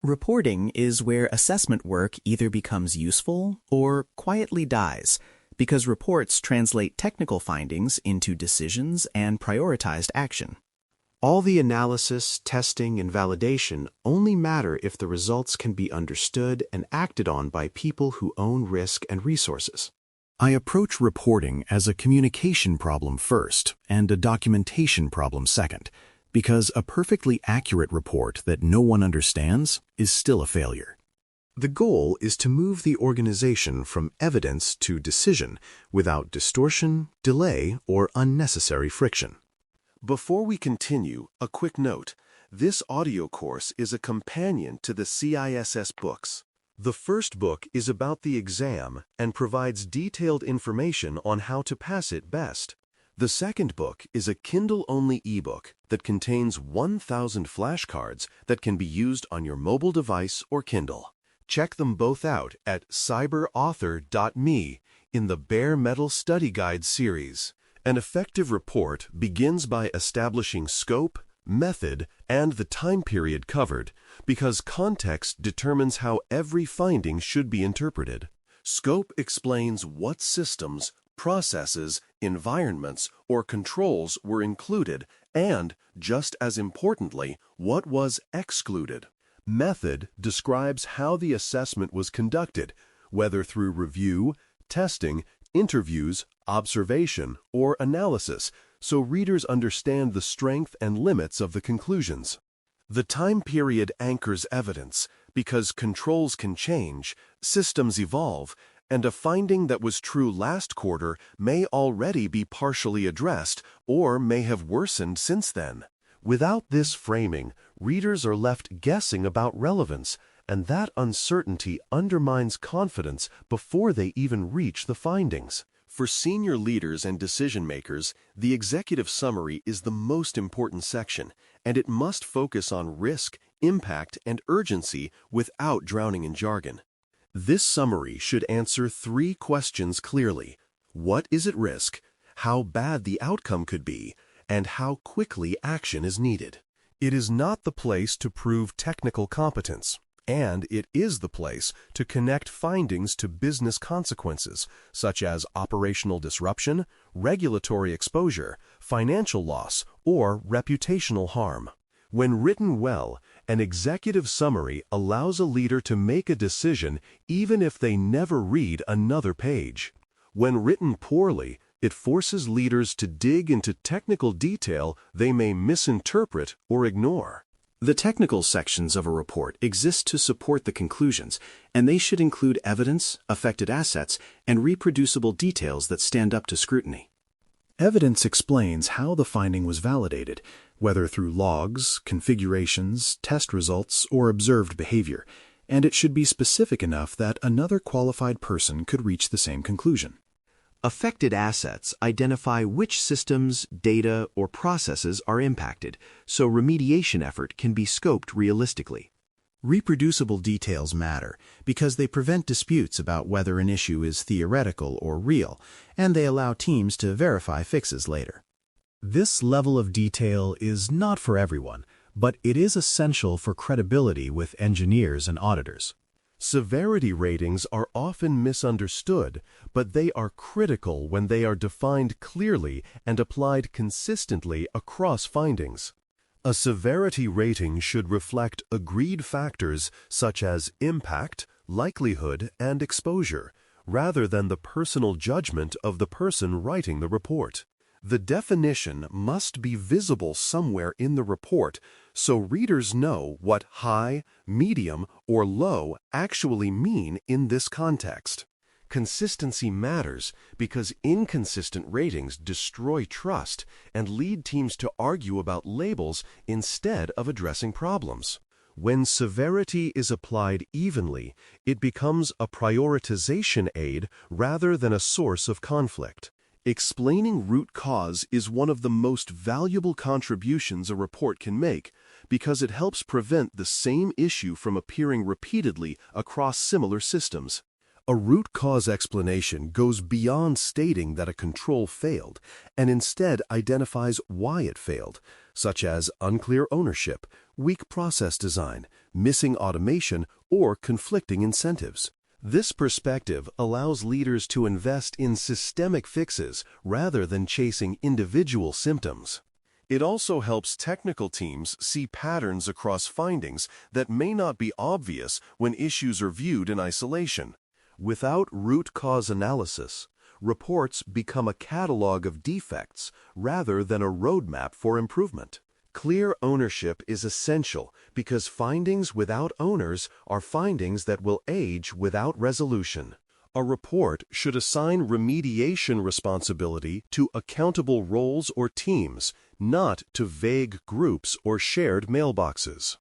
Reporting is where assessment work either becomes useful or quietly dies, because reports translate technical findings into decisions and prioritized action. All the analysis, testing, and validation only matter if the results can be understood and acted on by people who own risk and resources. I approach reporting as a communication problem first and a documentation problem second, because a perfectly accurate report that no one understands is still a failure. The goal is to move the organization from evidence to decision without distortion, delay, or unnecessary friction. Before we continue, a quick note. This audio course is a companion to the CISS books. The first book is about the exam and provides detailed information on how to pass it best. The second book is a Kindle-only ebook that contains 1,000 flashcards that can be used on your mobile device or Kindle. Check them both out at cyberauthor.me in the Bare Metal Study Guide series. An effective report begins by establishing scope, method, and the time period covered, because context determines how every finding should be interpreted. Scope explains what systems, processes, environments, or controls were included and, just as importantly, what was excluded. Method describes how the assessment was conducted, whether through review, testing, interviews, observation, or analysis, so readers understand the strength and limits of the conclusions. The time period anchors evidence, because controls can change, systems evolve, and a finding that was true last quarter may already be partially addressed or may have worsened since then. Without this framing, readers are left guessing about relevance, and that uncertainty undermines confidence before they even reach the findings. For senior leaders and decision-makers, the executive summary is the most important section, and it must focus on risk, impact, and urgency without drowning in jargon. This summary should answer 3 questions clearly. What is at risk? How bad the outcome could be? And how quickly action is needed. It is not the place to prove technical competence, and it is the place to connect findings to business consequences, such as operational disruption, regulatory exposure, financial loss, or reputational harm. When written well, an executive summary allows a leader to make a decision even if they never read another page. When written poorly, it forces leaders to dig into technical detail they may misinterpret or ignore. The technical sections of a report exist to support the conclusions, and they should include evidence, affected assets, and reproducible details that stand up to scrutiny. Evidence explains how the finding was validated, whether through logs, configurations, test results, or observed behavior, and it should be specific enough that another qualified person could reach the same conclusion. Affected assets identify which systems, data, or processes are impacted, so remediation effort can be scoped realistically. Reproducible details matter because they prevent disputes about whether an issue is theoretical or real, and they allow teams to verify fixes later. This level of detail is not for everyone, but it is essential for credibility with engineers and auditors. Severity ratings are often misunderstood, but they are critical when they are defined clearly and applied consistently across findings. A severity rating should reflect agreed factors such as impact, likelihood, and exposure, rather than the personal judgment of the person writing the report. The definition must be visible somewhere in the report so readers know what high, medium, or low actually mean in this context. Consistency matters because inconsistent ratings destroy trust and lead teams to argue about labels instead of addressing problems. When severity is applied evenly, it becomes a prioritization aid rather than a source of conflict. Explaining root cause is one of the most valuable contributions a report can make because it helps prevent the same issue from appearing repeatedly across similar systems. A root cause explanation goes beyond stating that a control failed and instead identifies why it failed, such as unclear ownership, weak process design, missing automation, or conflicting incentives. This perspective allows leaders to invest in systemic fixes rather than chasing individual symptoms. It also helps technical teams see patterns across findings that may not be obvious when issues are viewed in isolation. Without root cause analysis, reports become a catalog of defects rather than a roadmap for improvement. Clear ownership is essential because findings without owners are findings that will age without resolution. A report should assign remediation responsibility to accountable roles or teams, not to vague groups or shared mailboxes.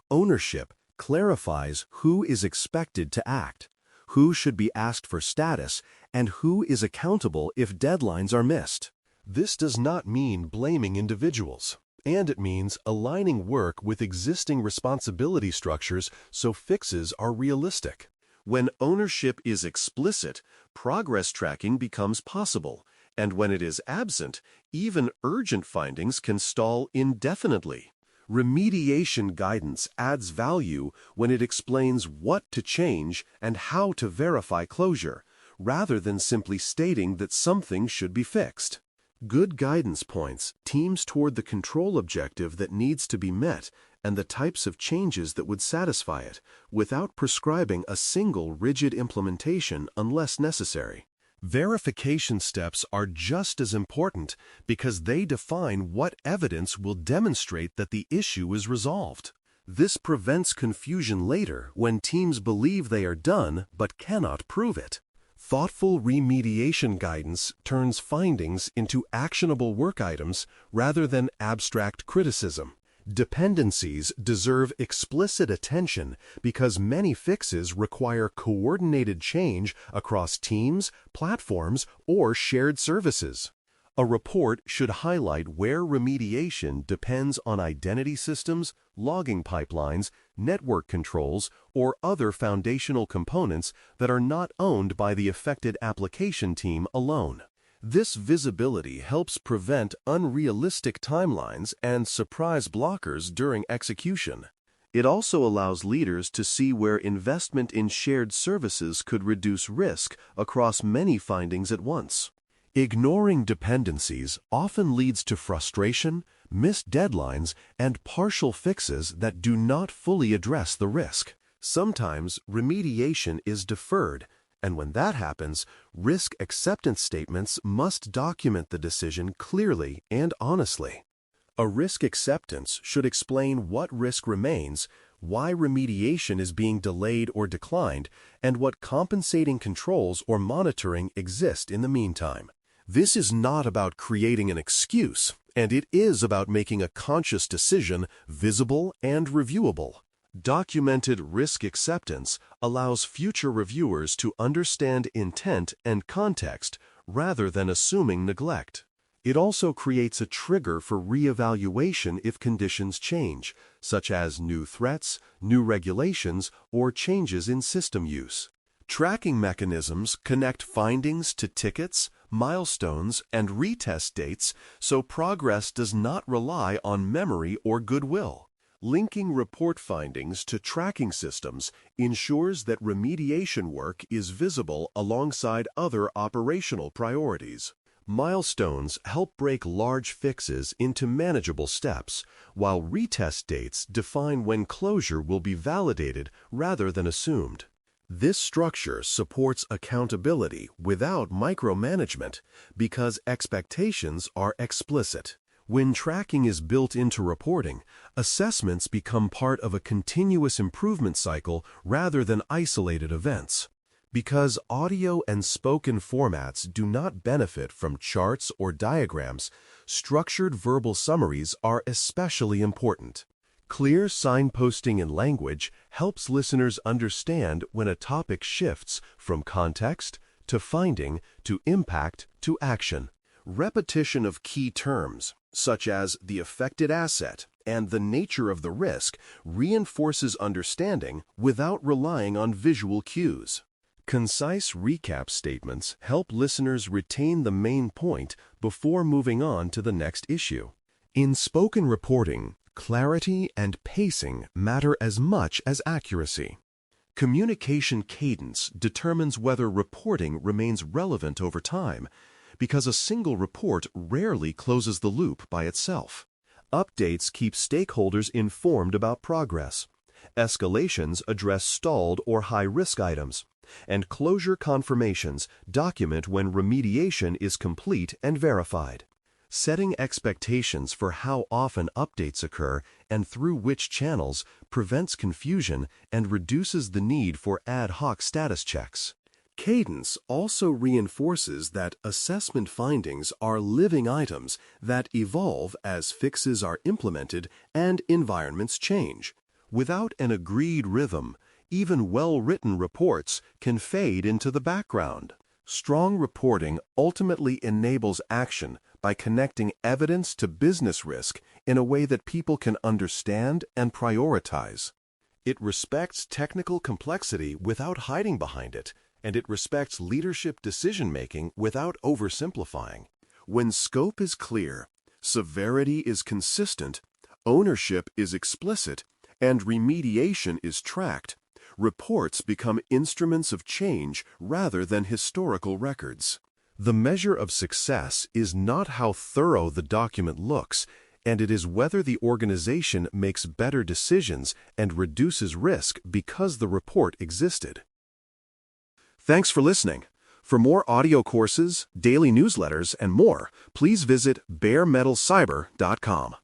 Ownership clarifies who is expected to act, who should be asked for status, and who is accountable if deadlines are missed. This does not mean blaming individuals, and it means aligning work with existing responsibility structures so fixes are realistic. When ownership is explicit, progress tracking becomes possible, and when it is absent, even urgent findings can stall indefinitely. Remediation guidance adds value when it explains what to change and how to verify closure, rather than simply stating that something should be fixed. Good guidance points teams toward the control objective that needs to be met and the types of changes that would satisfy it, without prescribing a single rigid implementation unless necessary. Verification steps are just as important because they define what evidence will demonstrate that the issue is resolved. This prevents confusion later when teams believe they are done but cannot prove it. Thoughtful remediation guidance turns findings into actionable work items rather than abstract criticism. Dependencies deserve explicit attention because many fixes require coordinated change across teams, platforms, or shared services. A report should highlight where remediation depends on identity systems, logging pipelines, network controls, or other foundational components that are not owned by the affected application team alone. This visibility helps prevent unrealistic timelines and surprise blockers during execution. It also allows leaders to see where investment in shared services could reduce risk across many findings at once. Ignoring dependencies often leads to frustration, missed deadlines, and partial fixes that do not fully address the risk. Sometimes remediation is deferred, and when that happens, risk acceptance statements must document the decision clearly and honestly. A risk acceptance should explain what risk remains, why remediation is being delayed or declined, and what compensating controls or monitoring exist in the meantime. This is not about creating an excuse, and it is about making a conscious decision visible and reviewable. Documented risk acceptance allows future reviewers to understand intent and context rather than assuming neglect. It also creates a trigger for reevaluation if conditions change, such as new threats, new regulations, or changes in system use. Tracking mechanisms connect findings to tickets, milestones, and retest dates so progress does not rely on memory or goodwill. Linking report findings to tracking systems ensures that remediation work is visible alongside other operational priorities. Milestones help break large fixes into manageable steps, while retest dates define when closure will be validated rather than assumed. This structure supports accountability without micromanagement because expectations are explicit. When tracking is built into reporting, assessments become part of a continuous improvement cycle rather than isolated events. Because audio and spoken formats do not benefit from charts or diagrams, structured verbal summaries are especially important. Clear signposting in language helps listeners understand when a topic shifts from context to finding to impact to action. Repetition of key terms, such as the affected asset and the nature of the risk, reinforces understanding without relying on visual cues. Concise recap statements help listeners retain the main point before moving on to the next issue. In spoken reporting, Clarity and pacing matter as much as accuracy. Communication cadence determines whether reporting remains relevant over time, because a single report rarely closes the loop by itself. Updates keep stakeholders informed about progress. Escalations address stalled or high-risk items, and closure confirmations document when remediation is complete and verified. Setting expectations for how often updates occur and through which channels prevents confusion and reduces the need for ad hoc status checks. Cadence also reinforces that assessment findings are living items that evolve as fixes are implemented and environments change. Without an agreed rhythm, even well-written reports can fade into the background. Strong reporting ultimately enables action by connecting evidence to business risk in a way that people can understand and prioritize. It respects technical complexity without hiding behind it, and it respects leadership decision-making without oversimplifying. When scope is clear, severity is consistent, ownership is explicit, and remediation is tracked, reports become instruments of change rather than historical records. The measure of success is not how thorough the document looks, and it is whether the organization makes better decisions and reduces risk because the report existed. Thanks for listening. For more audio courses, daily newsletters, and more, please visit baremetalcyber.com.